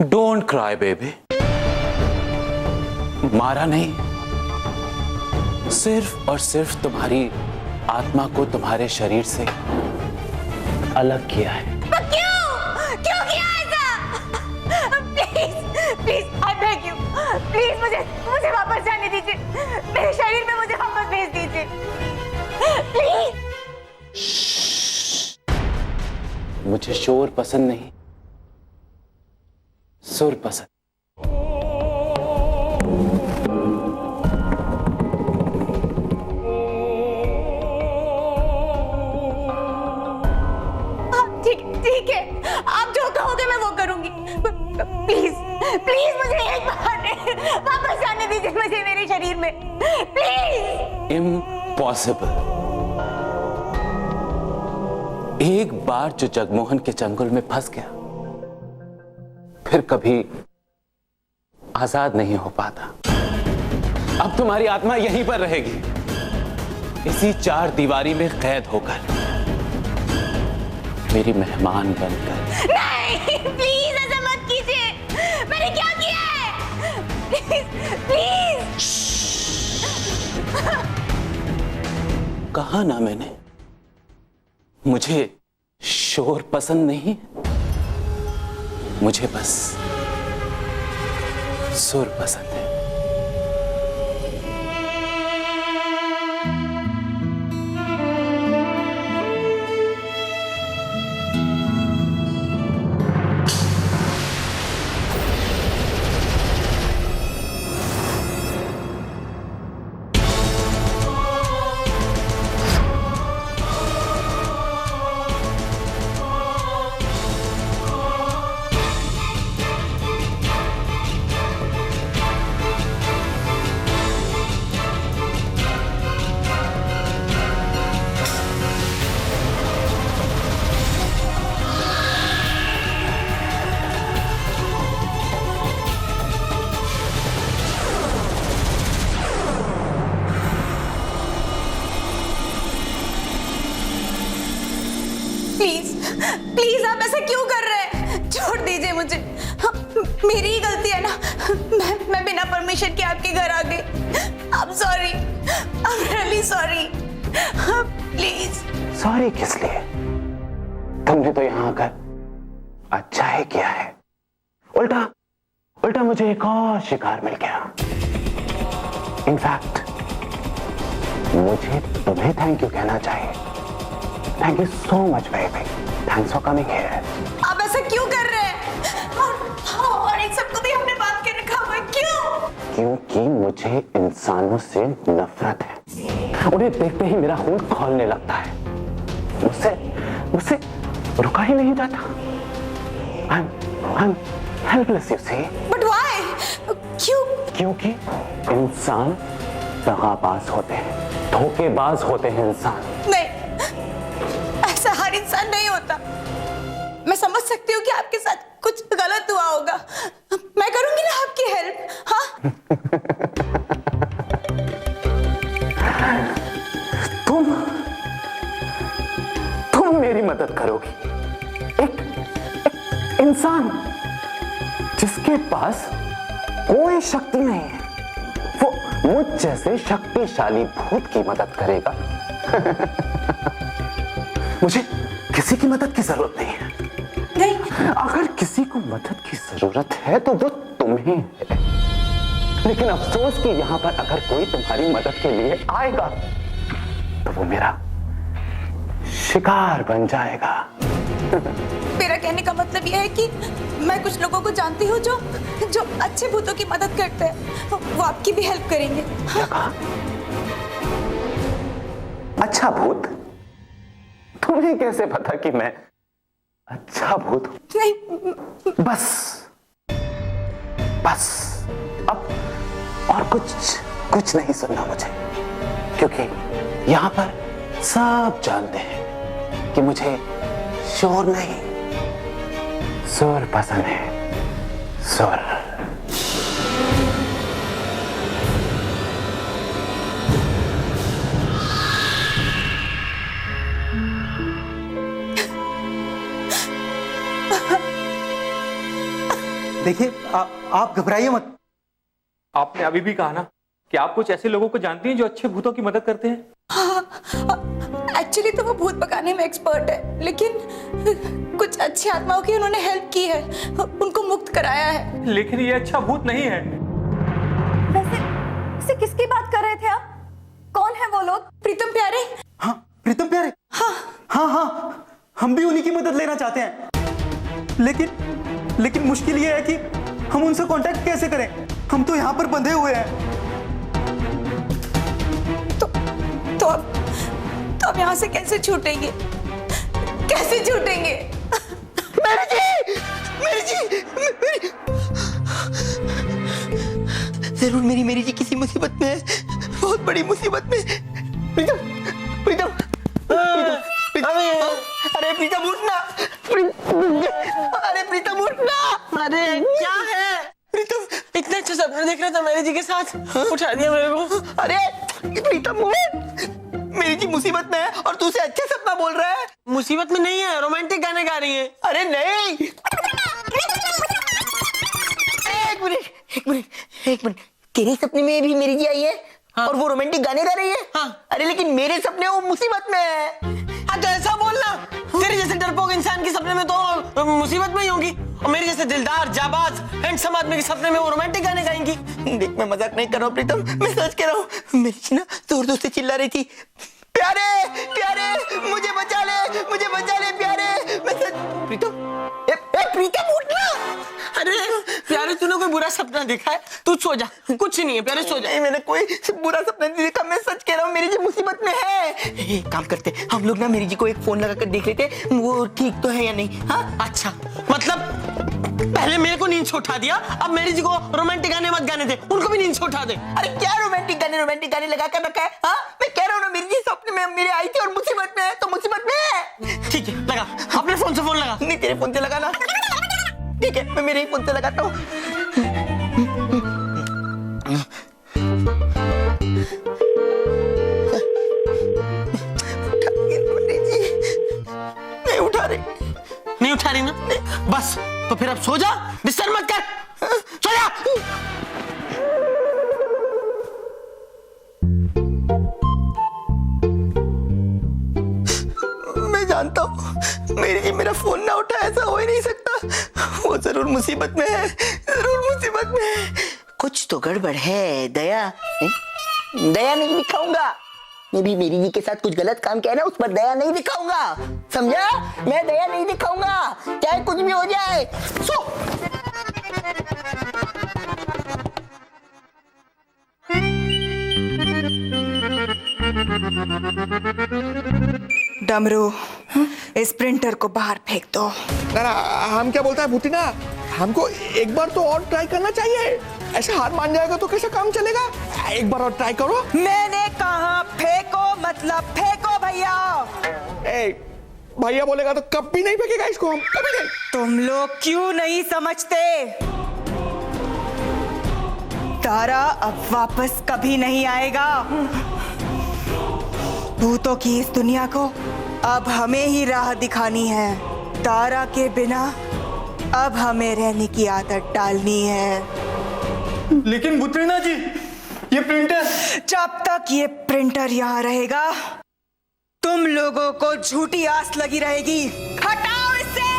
Don't cry baby. मारा नहीं, सिर्फ और सिर्फ तुम्हारी आत्मा को तुम्हारे शरीर से अलग किया है। क्यों किया ऐसा? Please please I beg you, please मुझे वापस जाने दीजिए, मेरे शरीर में मुझे वापस भेज दीजिए प्लीज। मुझे शोर पसंद नहीं, सुर पसंद। ठीक है, आप जो कहोगे मैं वो करूंगी। प्लीज प्लीज मुझे एक बार वापस जाने दीजिए मुझे मेरे शरीर में, प्लीज। इम्पॉसिबल। एक बार जो जगमोहन के चंगुल में फंस गया फिर कभी आजाद नहीं हो पाता। अब तुम्हारी आत्मा यहीं पर रहेगी, इसी चार दीवारी में कैद होकर, मेरी मेहमान बनकर। नहीं प्लीज ऐसा मत कीजिए, मैंने क्या किया है? Please please. कहा ना मैंने, मुझे शोर पसंद नहीं, मुझे बस सुर पसंद है। प्लीज प्लीज आप ऐसा क्यों कर रहे हैं? छोड़ दीजिए मुझे, मेरी ही गलती है ना, मैं बिना परमिशन के आपके घर आ गई। I am sorry, I am really sorry, please. Sorry किस लिए? तुमने तो यहां आकर अच्छा ही किया है, उल्टा उल्टा मुझे एक और शिकार मिल गया। इनफैक्ट मुझे तुम्हें थैंक यू कहना चाहिए। Thank you so much baby, thanks for coming here. आप ऐसा क्यों कर रहे हैं? और इन सबको भी हमने बात के रखा हुआ है, क्यों? क्योंकि मुझे इंसानों से नफरत है, उन्हें देखते ही मेरा खून खौलने लगता है, मुझसे मुझसे रुका ही नहीं जाता। I'm helpless, you see. But why? क्यों? क्योंकि इंसान दगाबाज होते हैं, धोखेबाज होते हैं इंसान। नहीं, ऐसा हर इंसान नहीं होता। मैं समझ सकती हूँ कि आपके साथ कुछ गलत हुआ होगा, मैं करूंगी ना आपकी हेल्प। हाँ तुम मेरी मदद करोगी? एक इंसान जिसके पास कोई शक्ति नहीं है, वो मुझ जैसे शक्तिशाली भूत की मदद करेगा? मुझे किसी की मदद की जरूरत नहीं है। नहीं, अगर किसी को मदद की जरूरत है तो वो तुम्हें है। लेकिन अफसोस कि यहां पर अगर कोई तुम्हारी मदद के लिए आएगा तो वो मेरा शिकार बन जाएगा। मेरा कहने का मतलब यह है कि मैं कुछ लोगों को जानती हूँ जो अच्छे भूतों की मदद करते हैं, वो आपकी भी हेल्प करेंगे। क्या कहा? अच्छा भूत? तुम्हें कैसे पता कि मैं अच्छा भूत हूं? नहीं, बस अब और कुछ नहीं सुनना मुझे, क्योंकि यहां पर सब जानते हैं कि मुझे शोर नहीं, सुर पसंद है, सुर। देखिए आप घबराइए मत। आपने अभी भी कहा ना कि आप कुछ ऐसे लोगों को जानती हैं जो अच्छे भूतों की मदद करते हैं। एक्चुअली तो वो भूत भगाने में एक्सपर्ट है, लेकिन कुछ अच्छी आत्माओं की उन्होंने हेल्प की है, उनको मुक्त कराया है। लेकिन ये अच्छा भूत नहीं है। वैसे किसकी बात कर रहे थे आप? कौन है वो लोग? प्रीतम प्यारे। हाँ प्रीतम प्यारे, हाँ हम भी उन्हीं की मदद लेना चाहते हैं, लेकिन मुश्किल ये है कि हम उनसे कांटेक्ट कैसे करें? हम तो यहाँ पर बंधे हुए हैं। तो अब यहाँ से कैसे छूटेंगे? कैसे छूटेंगे? मेरी जरूर मेरी जी किसी मुसीबत में है, बहुत बड़ी मुसीबत में। प्रीतम अरे प्रीतम उठना, अरे प्रीतम उठना। अरे क्या है? प्रीतम इतने अच्छे सपने देख रहा था मेरी जी के साथ, उठा दिया मेरे को। अरे प्रीतम उठ, मेरी जी मुसीबत में है और तू उसे अच्छे सपना बोल रहा है। मुसीबत में नहीं है, रोमांटिक गाने गा रही है। अरे नहीं, एक मिनट, तेरे सपने में भी मेरी जी आई है? हाँ। और वो रोमांटिक गाने गा रही है? हाँ। अरे लेकिन मेरे सपने वो मुसीबत में है। तो ऐसा बोलना, तेरे जैसे डरपोक इंसान के सपने में तो मुसीबत में ही होंगी, और मेरे जैसे दिलदार जाबाज हैंडसम आदमी के सपने में वो रोमांटिक गाने गाएंगी। देख मैं मजाक नहीं कर रहा हूँ प्रीतम, मैं सच कह रहा हूँ। मेरी जी ना जोर जोर से चिल्ला रही थी, प्यारे मुझे बचा ले प्यारे। मैं सच प्रीतम, प्रीतम उठना। अरे प्यारे तूने कोई बुरा सपना देखा है? तू सो जा, कुछ नहीं है प्यारे, सो जा। नहीं मैंने कोई बुरा सपना नहीं देखा, मैं सच कह रहा हूँ, मेरी जी मुसीबत में है। एक काम करते हम लोग ना मेरी जी को एक फोन लगा कर देख लेते वो ठीक तो है या नहीं। हाँ अच्छा, मतलब पहले मेरे को नींद से उठा दिया, अब मेरी जी को रोमांटिक गाने मत गाने दे, उनको भी नींद से उठा दे। अरे क्या रोमांटिक गाने लगा कर रखा है? हाँ मैं कह रहा हूँ ना मेरी जी सपने में मेरे आई थी और मुसीबत में है, तो मुसीबत में है। ठीक है लगा, अपने फोन से फोन लगा। नहीं तेरे फोन से लगाना। ठीक है मैं मेरे ही फोन से लगाता हूँ। नहीं उठा रही ना? बस तो फिर अब सो जा, डिस्टर्ब मत कर, सो जा। मैं जानता हूँ मेरी जी मेरा फोन ना उठा, ऐसा हो ही नहीं सकता। वो जरूर मुसीबत में है, कुछ तो गड़बड़ है। दया नहीं दिखाऊंगा। मैं भी मेरी जी के साथ कुछ गलत काम किया ना, उस पर दया नहीं दिखाऊंगा, समझा? मैं दया नहीं दिखाऊंगा, चाहे कुछ भी हो जाए। सो डमरू, इस प्रिंटर को बाहर फेंक दो। ना हम क्या बोलता है भूतिना, हमको एक बार तो और ट्राई करना चाहिए। ऐसे हार मान जाएगा तो कैसे काम चलेगा? एक बार और ट्राई करो। मैंने कहा फेंको, मतलब फेंको भैया। भैया बोलेगा तो कभी नहीं फेंकेगा इसको, हम कभी नहीं। तुम लोग क्यों नहीं समझते? तारा अब वापस कभी नहीं आएगा। भूतों की इस दुनिया को अब हमें ही राह दिखानी है। तारा के बिना अब हमें रहने की आदत डालनी है। लेकिन बुत्रिना जी, ये प्रिंटर, जब तक ये प्रिंटर यहाँ रहेगा तुम लोगों को झूठी आस लगी रहेगी। हटाओ इससे।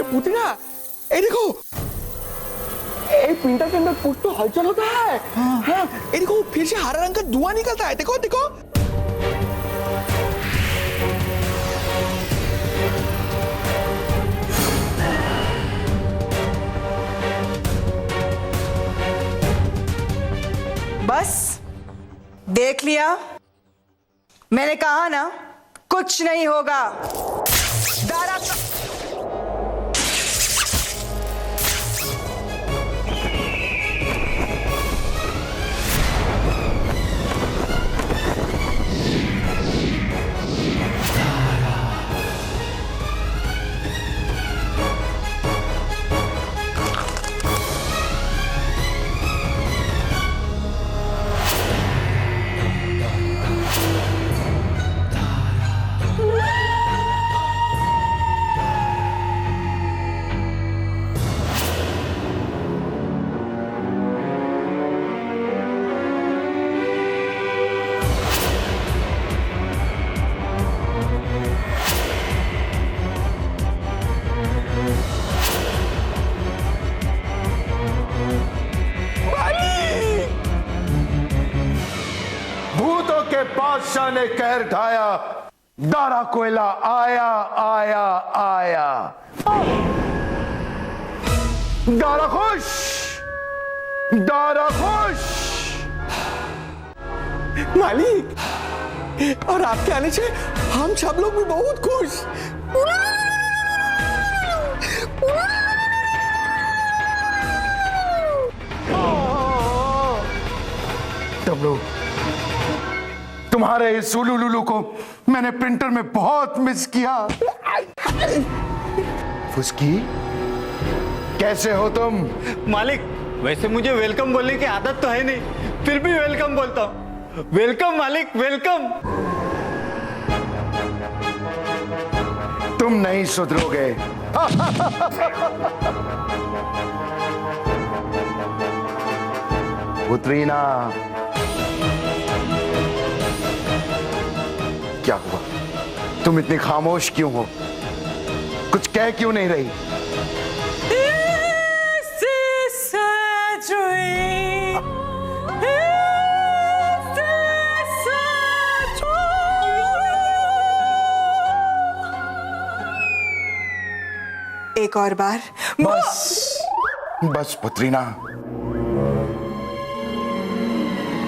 भूतिना ये देखो, प्रिंटर के अंदर कुछ तो हलचल होता है। हाँ, ये देखो फिर से हरा रंग का धुआं निकलता है, देखो देखो। बस देख लिया, मैंने कहा ना कुछ नहीं होगा। दारा बादशाह ने कहर ढाया, दारा कोयला आया आया आया। दारा खुश, दारा खुश। मालिक, और आपके आने से हम सब लोग भी बहुत खुश। तुम लोग, तुम्हारे इस उलू लुलू को मैंने प्रिंटर में बहुत मिस किया। फुस्की, कैसे हो तुम? मालिक, वैसे मुझे वेलकम बोलने की आदत तो है नहीं, फिर भी वेलकम बोलता हूँ। वेलकम मालिक, वेलकम। तुम नहीं सुधरोगे। बुतरीना, क्या हुआ? तुम इतनी खामोश क्यों हो? कुछ कह क्यों नहीं रही? एक और बार। बस बस पुत्रीना।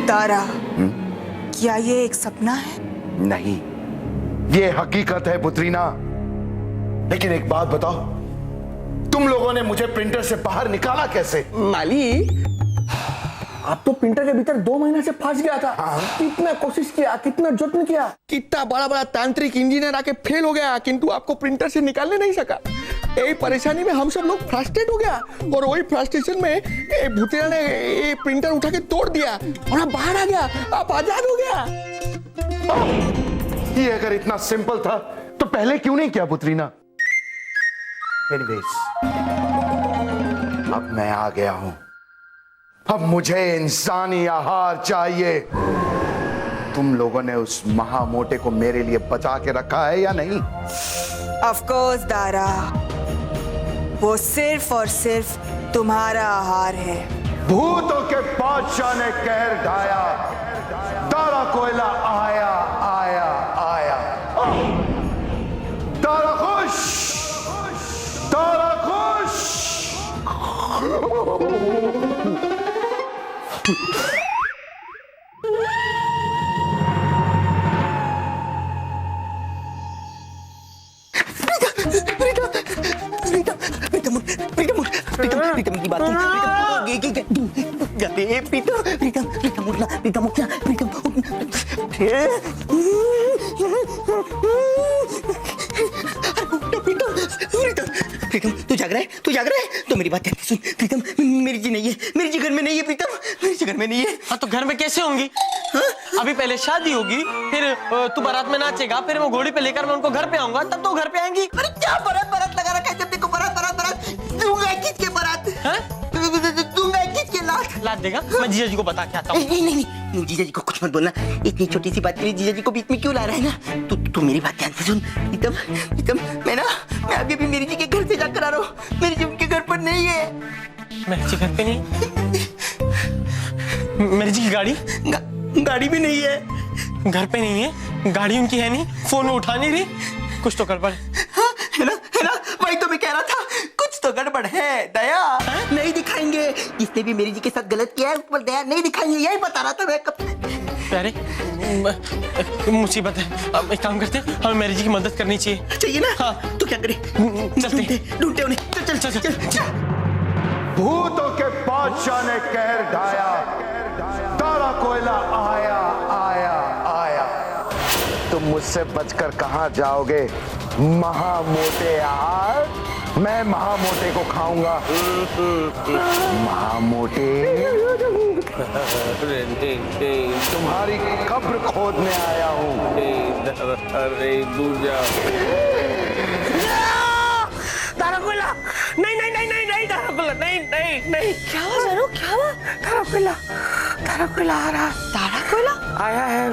तारा, क्या ये एक सपना है? नहीं, ये हकीकत है पुत्रीना। लेकिन एक बात बताओ, तुम लोगों ने मुझे प्रिंटर से बाहर निकाला कैसे? मालिक, आप तो प्रिंटर के भीतर 2 महीने से फंस गया था। कितना कोशिश किया, कितना जत्न किया, कितना बड़ा बड़ा तांत्रिक इंजीनियर आके फेल हो गया, किंतु आपको प्रिंटर से निकालने नहीं सका। यही परेशानी में हम सब लोग फ्रस्ट्रेट हो गया, और वही फ्रस्ट्रेशन में भूतिया ने ये प्रिंटर उठा के तोड़ दिया और आप बाहर आ गया, आप आजाद हो गया। ये अगर इतना सिंपल था तो पहले क्यों नहीं किया पुत्रीना? एनीवेज, अब मैं आ गया हूं। अब मुझे इंसानी आहार चाहिए। तुम लोगों ने उस महामोटे को मेरे लिए बचा के रखा है या नहीं? ऑफ कोर्स दारा, वो सिर्फ और सिर्फ तुम्हारा आहार है। भूतों के बादशाह ने कहर ढाया, दारा कोयला आया आया आया। दारा खुश, दारा खुश। प्रीतम की बात प्रीतम, तू जाग रहा है? तू जाग रहा है तो मेरी बात ध्यान से सुन। प्रीतम, मेरी जी नहीं है, मेरी जी घर में नहीं है। प्रीतम, मेरी जी घर में नहीं है। हाँ तो घर में कैसे होंगी? अभी पहले शादी होगी, फिर तू बारात में नाचेगा, फिर मैं घोड़ी पे लेकर मैं उनको घर पे आऊंगा, तब तो घर पे आएंगी। अरे क्या बारात बारात लगा रखा है? जब देखो बारात बारात बारात, दूंगा किसके बारात? दूंगा किसके लात देगा? मैं जीजा जी को बता के आता हूँ। नहीं नहीं नहीं, जीजा जी को कुछ मत बोलना। इतनी छोटी सी बात के लिए जीजा जी को बीच में क्यों ला रहा है ना? तू मेरी बात ध्यान से सुन। प्रीतम, मैं अभी भी मेरी जी के घर से जाकर आ रहा हूँ। मेरी जी उनके घर पर नहीं है। मेरी जी घर पे नहीं? मेरी जी की गाड़ी भी नहीं है। घर पे नहीं है, गाड़ी उनकी है नहीं, फोन उठा नहीं रही, कुछ तो गड़बड़ है ना? वही तो मैं कह रहा था, कुछ तो गड़बड़ है। दया नहीं दिखाएंगे। जिसने भी मेरी जी के साथ गलत किया है उस पर दया नहीं दिखाएंगे, यही बता रहा था मैं कब। अरे मुसीबत है, अब एक काम करते हैं, हमें मेरी जी की मदद करनी चाहिए ना? हाँ। तो क्या करें? ढूंढते उन्हें। चल। भूतों के बादशाह ने कहर ढाया, दारा कोयला आया आया आया। तुम मुझसे बचकर कहां जाओगे महामोटे आहार? मैं महामोटे को खाऊंगा। महामोटे, तुम्हारी कब्र खोदने आया हूं। अरे दूर जा। तारा कोयला, नहीं, तारा कोयला, नहीं। क्या हुआ जानू? क्या हुआ? तारा कोयला आ रहा। तारा कोयला आया है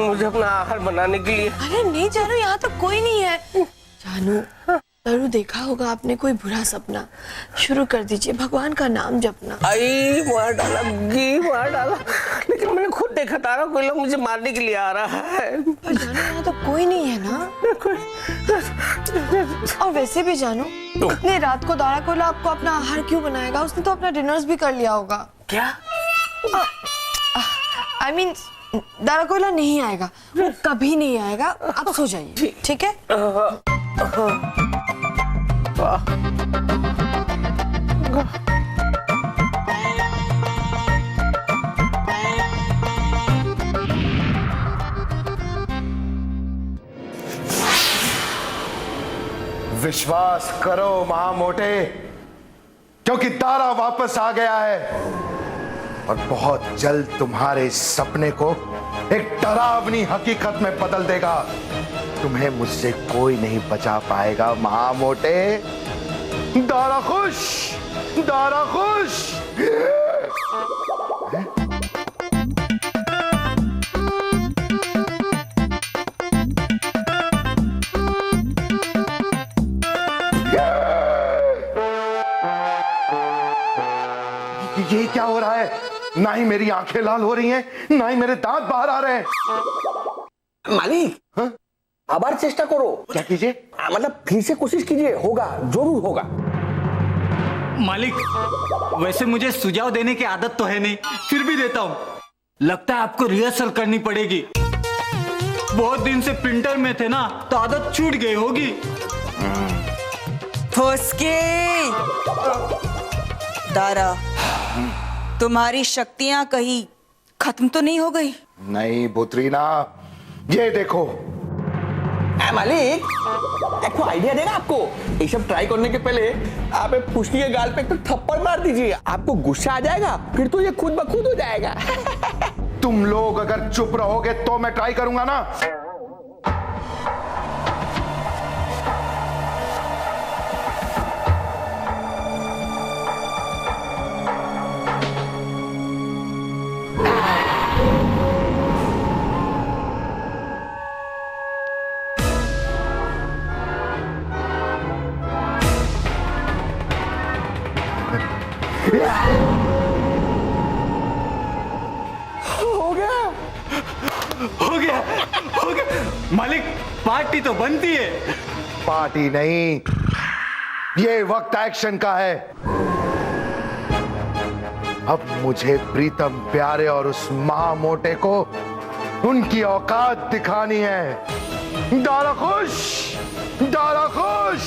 मुझे अपना आहार बनाने के लिए। अरे नहीं जानू, यहाँ तो कोई नहीं है। जानू, जरूर देखा होगा आपने कोई बुरा सपना। शुरू कर दीजिए, भगवान का नाम जपना। आई मार डाला, मार डाला। लेकिन मैंने खुद देखा तारा कोई लोग मुझे मारने के लिए आ रहा है। पर जानो यहाँ तो कोई नहीं है ना। और वैसे भी जानो, इतने रात को दारा कोयला आपको अपना आहार क्यों बनाएगा? उसने तो अपना डिनर्स भी कर लिया होगा। क्या? I mean, दारा कोयला नहीं आएगा, वो कभी नहीं आएगा। आप सो जाइए, ठीक है? विश्वास करो महामोटे, क्योंकि तारा वापस आ गया है और बहुत जल्द तुम्हारे सपने को एक डरावनी हकीकत में बदल देगा। तुम्हें मुझसे कोई नहीं बचा पाएगा महामोटे। दारा खुश, दारा खुश। ये क्या हो रहा है? ना ही मेरी आंखें लाल हो रही हैं, ना ही मेरे दांत बाहर आ रहे हैं। मालिक, हाँ? आबार चेष्टा करो। क्या कीजिए? मतलब फिर से कोशिश कीजिए, होगा, जरूर होगा। मालिक, वैसे मुझे सुझाव देने की आदत तो है नहीं, फिर भी देता हूँ। लगता है आपको रिहर्सल करनी पड़ेगी। बहुत दिन से प्रिंटर में थे ना, तो आदत छूट गई होगी। दारा, तुम्हारी शक्तियां कहीं खत्म तो नहीं हो गई? नहीं बुतरीना, ये देखो। मालिक, एक आइडिया देगा आपको। ये सब ट्राई करने के पहले आप एक पुष्टि के गाल पे तो थप्पड़ मार दीजिए, आपको गुस्सा आ जाएगा, फिर तो ये खुद ब खुद हो जाएगा। तुम लोग अगर चुप रहोगे तो मैं ट्राई करूंगा ना। हो गया, हो गया। मालिक, पार्टी तो बनती है। पार्टी नहीं, ये वक्त एक्शन का है। अब मुझे प्रीतम प्यारे और उस महामोटे को उनकी औकात दिखानी है। दारा खुश, दारा खुश।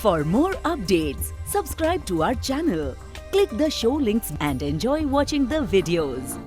For more updates, subscribe to our channel, click the show links and enjoy watching the videos.